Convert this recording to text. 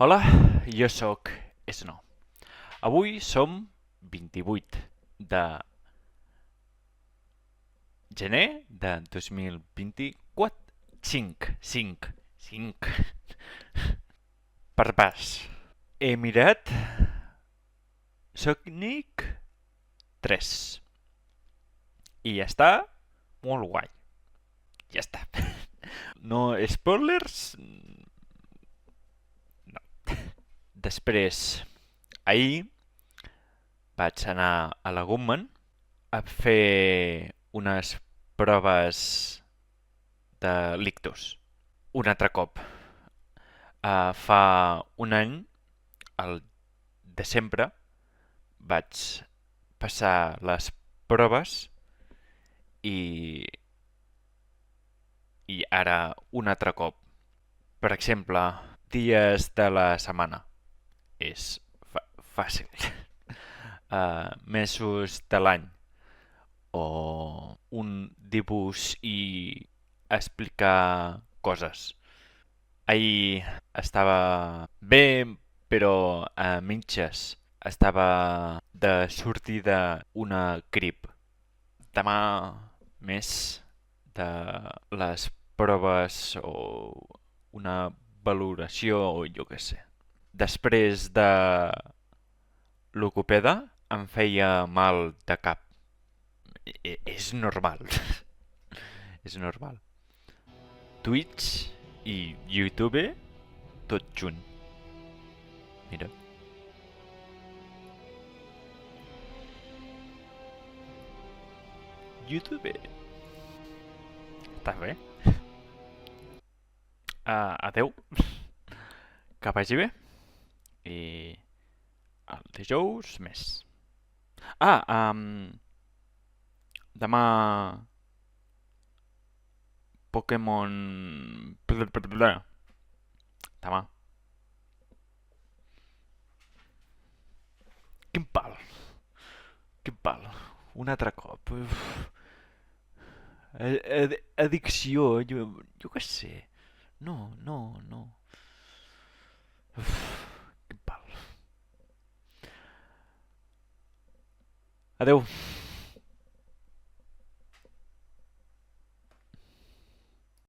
Hola, jo sóc Sno. Avui som 28 de gener de 2024. 5. Per pas. He mirat Sonic 3 i ja està molt guai. Ja està. No spoilers? No. Després, ahir vaig anar a la Gumman a fer unes proves de l'ictus. Un altre cop. Fa un any, al desembre, vaig passar les proves i, i ara un altre cop. Per exemple, dies de la setmana. És fàcil. Mesos de l'any. O un dibuix i explicar coses. Ahir estava bé, però a mitges. Estava de sortida una grip. Demà més de les proves o una valoració o jo què sé. Després de l'ocupeda em feia mal de cap. És normal. És normal. Twitch i YouTube tot junt. Mira. YouTube. Està bé. Adeu. Que vagi bé. I el dijous més. Demà Pokémon... Demà. Quin pal. Quin pal. Un altre cop. Addicció, jo què sé. No. Quin pal. Adeu.